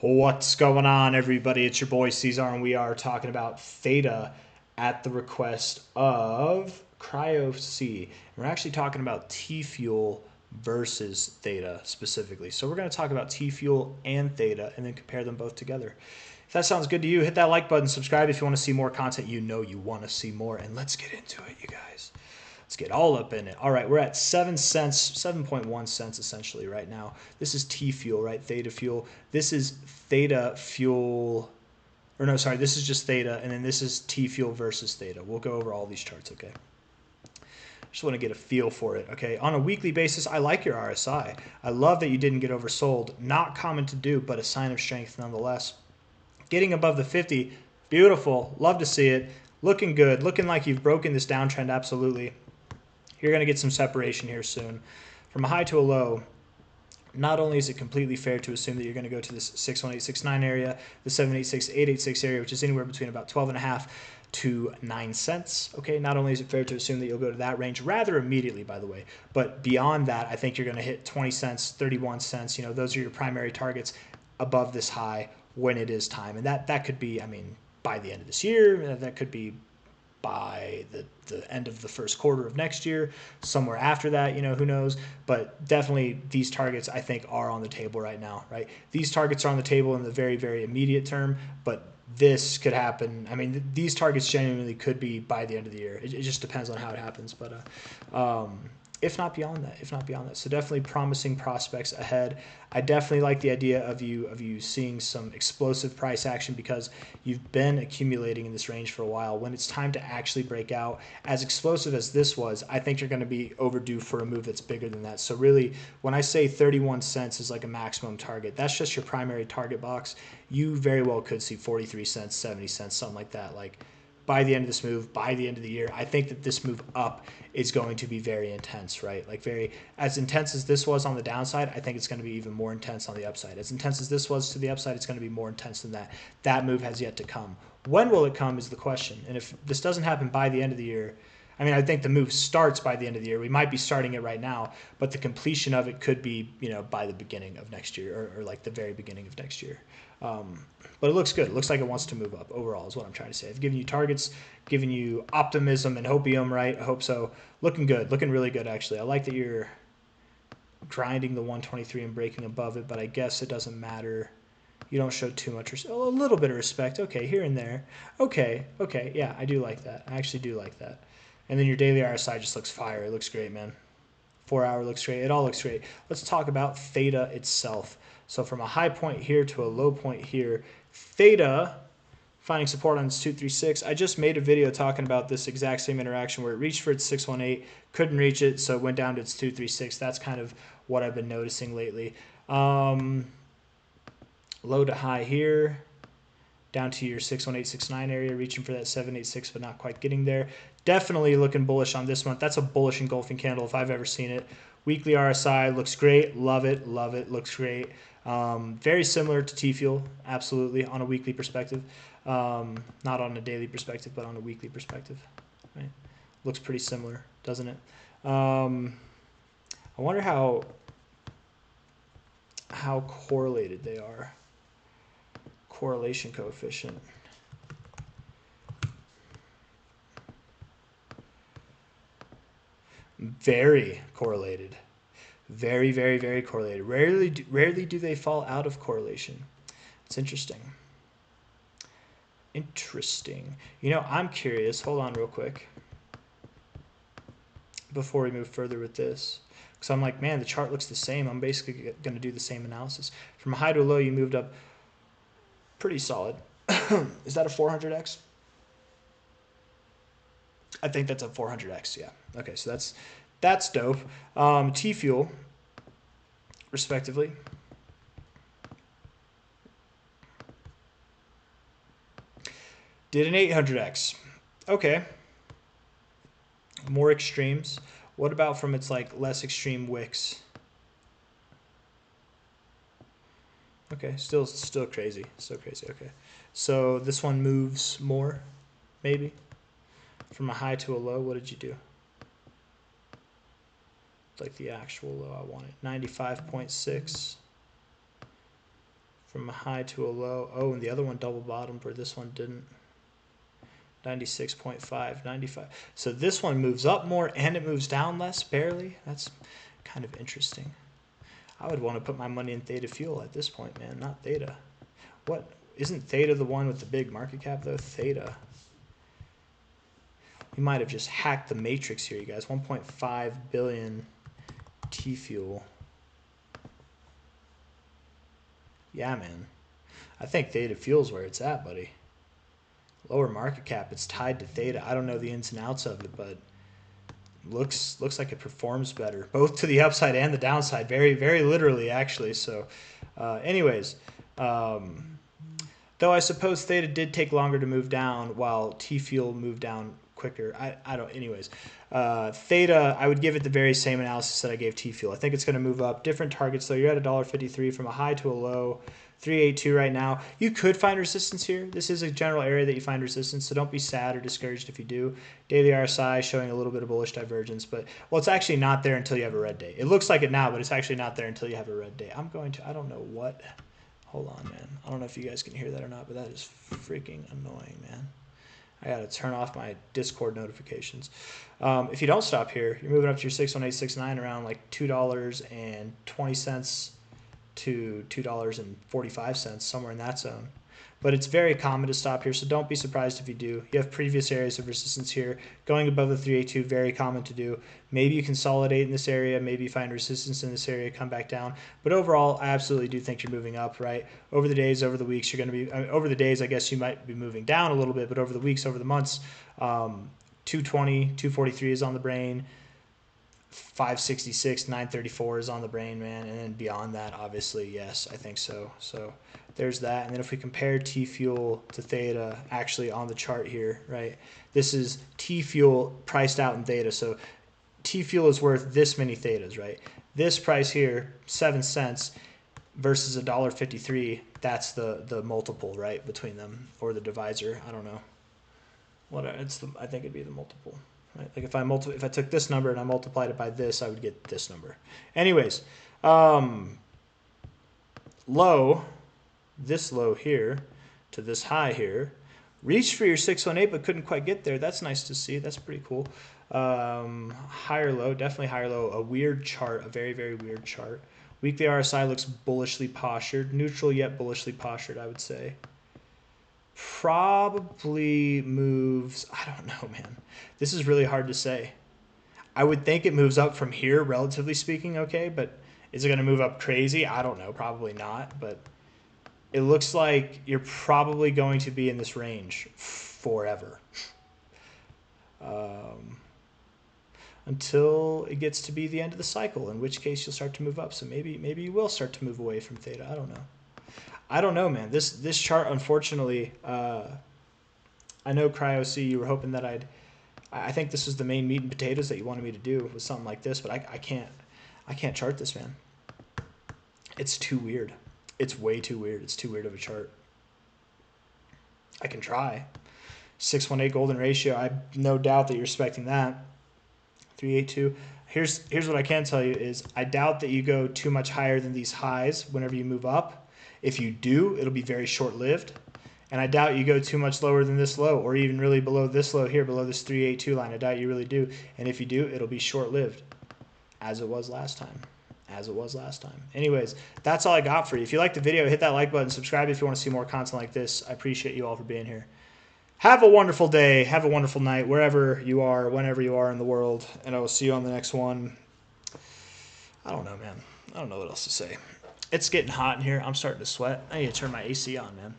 What's going on, everybody? It's your boy C-Zar, and we are talking about Theta at the request of Cryo C. We're actually talking about TFUEL versus Theta specifically. So we're going to talk about TFUEL and Theta and then compare them both together. If that sounds good to you, hit that like button, subscribe if you want to see more content. You know you want to see more, and let's get into it, you guys. Let's get all up in it. All right, we're at 7 cents, 7.1 cents essentially right now. This is TFUEL, right? Theta fuel. This is Theta fuel, or no, sorry, this is just Theta, and then this is TFUEL versus Theta. We'll go over all these charts, okay? Just want to get a feel for it, okay? On a weekly basis, I like your RSI. I love that you didn't get oversold. Not common to do, but a sign of strength nonetheless. Getting above the 50, beautiful. Love to see it. Looking good. Looking like you've broken this downtrend, absolutely. You're going to get some separation here soon. From a high to a low, not only is it completely fair to assume that you're going to go to this 61869 area, the 786-886 area, which is anywhere between about 12.5 to 9 cents. Okay, not only is it fair to assume that you'll go to that range rather immediately, by the way, but beyond that, I think you're going to hit 20 cents, 31 cents. You know, those are your primary targets above this high when it is time. And that could be, I mean, by the end of this year, that could be by the end of the first quarter of next year, somewhere after that, you know, who knows. But definitely these targets, I think, are on the table right now, right? These targets are on the table in the very, very immediate term, but this could happen. I mean, these targets genuinely could be by the end of the year. It just depends on how it happens. But if not beyond that. So definitely promising prospects ahead. I definitely like the idea of you seeing some explosive price action because you've been accumulating in this range for a while. When it's time to actually break out, as explosive as this was, I think you're going to be overdue for a move that's bigger than that. So really, when I say 31 cents is like a maximum target, that's just your primary target box. You very well could see 43 cents, 70 cents, something like that. Like, by the end of this move, by the end of the year, I think that this move up is going to be very intense, right? Like very, as intense as this was on the downside, I think it's going to be even more intense on the upside. As intense as this was to the upside, it's going to be more intense than that. That move has yet to come. When will it come is the question. And if this doesn't happen by the end of the year, I mean, I think the move starts by the end of the year. We might be starting it right now, but the completion of it could be, you know, by the beginning of next year or like the very beginning of next year. But it looks good. It looks like it wants to move up overall is what I'm trying to say. I've given you targets, given you optimism and hopium, right? I hope so. Looking good. Looking really good, actually. I like that you're grinding the 123 and breaking above it, but I guess it doesn't matter. You don't show too much, a little bit of respect. Okay, here and there. Okay, yeah, I do like that. I actually do like that. And then your daily RSI just looks fire. It looks great, man. 4 hour looks great. It all looks great. Let's talk about Theta itself. So from a high point here to a low point here, Theta finding support on its 236. I just made a video talking about this exact same interaction where it reached for its 618, couldn't reach it, so it went down to its 236. That's kind of what I've been noticing lately. Low to high here, down to your 61869 area, reaching for that 786, but not quite getting there. Definitely looking bullish on this month. That's a bullish engulfing candle if I've ever seen it. Weekly RSI looks great. Love it. Looks great. Very similar to TFUEL, absolutely, on a weekly perspective. Not on a daily perspective, but on a weekly perspective. Right? Looks pretty similar, doesn't it? I wonder how correlated they are. Correlation coefficient. Very correlated. Very, very, very correlated. Rarely do they fall out of correlation. It's interesting. Interesting. You know, I'm curious. Hold on real quick. Before we move further with this. Because I'm like, man, the chart looks the same. I'm basically going to do the same analysis. From high to low, you moved up pretty solid. Is that a 400x? I think that's a 400x, yeah. Okay, so that's dope. TFUEL, respectively. Did an 800x. Okay. More extremes. What about from its like less extreme wicks? Okay, still crazy. Still crazy. Okay. So this one moves more, maybe. From a high to a low, what did you do? Like the actual low I wanted. 95.6. from a high to a low. Oh, and the other one double bottomed where this one didn't. 96.5, 95. So this one moves up more and it moves down less, barely. That's kind of interesting. I would want to put my money in Theta Fuel at this point, man, not Theta. What? Isn't Theta the one with the big market cap, though? Theta. We might have just hacked the matrix here, you guys. 1.5 billion TFUEL. Yeah, man. I think Theta Fuel's where it's at, buddy. Lower market cap, it's tied to Theta. I don't know the ins and outs of it, but looks like it performs better, both to the upside and the downside, very, very literally, actually. So, anyways, though I suppose Theta did take longer to move down while TFUEL moved down quicker. I don't, anyways. Theta, I would give it the very same analysis that I gave TFUEL. I think it's going to move up. Different targets, though. You're at $1.53 from a high to a low. 382 right now. You could find resistance here. This is a general area that you find resistance, so don't be sad or discouraged if you do. Daily RSI showing a little bit of bullish divergence, but, well, it's actually not there until you have a red day. It looks like it now, but it's actually not there until you have a red day. I don't know what. Hold on, man. I don't know if you guys can hear that or not, but that is freaking annoying, man. I got to turn off my Discord notifications. If you don't stop here, you're moving up to your 61869 around like $2.20 to $2.45, somewhere in that zone. But it's very common to stop here, so don't be surprised if you do. You have previous areas of resistance here. Going above the 382, very common to do. Maybe you consolidate in this area. Maybe you find resistance in this area, come back down. But overall, I absolutely do think you're moving up, right? Over the days, over the weeks, you're going to be, over the days, I guess you might be moving down a little bit, but over the weeks, over the months, 220, 243 is on the brain. 566, 934 is on the brain, man, and then beyond that, obviously, yes, I think so. So there's that. And then if we compare TFUEL to Theta, actually on the chart here, right, this is TFUEL priced out in Theta. So TFUEL is worth this many Thetas, right? This price here, 7 cents versus $1.53, that's the multiple, right, between them, or the divisor, I don't know. I think it'd be the multiple. Right? Like if I took this number and I multiplied it by this, I would get this number. Anyways, this low here to this high here, reached for your 618 but couldn't quite get there. That's nice to see. That's pretty cool. Higher low, definitely higher low. A weird chart, a very, very weird chart. Weekly RSI looks bullishly postured, neutral yet bullishly postured, I would say. Probably moves, I don't know, man. This is really hard to say. I would think it moves up from here, relatively speaking, okay, but is it going to move up crazy? I don't know, probably not, but it looks like you're probably going to be in this range forever. Until it gets to be the end of the cycle, in which case you'll start to move up. So maybe you will start to move away from Theta. I don't know, man. This chart, unfortunately, I know CryoC, you were hoping that I think this was the main meat and potatoes that you wanted me to do with something like this, but I can't chart this, man. It's too weird. It's way too weird. It's too weird of a chart. I can try. 618 golden ratio. I have no doubt that you're expecting that. 382. Here's what I can tell you is I doubt that you go too much higher than these highs whenever you move up. If you do, it'll be very short-lived. And I doubt you go too much lower than this low, or even really below this low here, below this 382 line. I doubt you really do. And if you do, it'll be short-lived, as it was last time. Anyways, that's all I got for you. If you liked the video, hit that like button. Subscribe if you want to see more content like this. I appreciate you all for being here. Have a wonderful day. Have a wonderful night, wherever you are, whenever you are in the world. And I will see you on the next one. I don't know, man. I don't know what else to say. It's getting hot in here. I'm starting to sweat. I need to turn my AC on, man.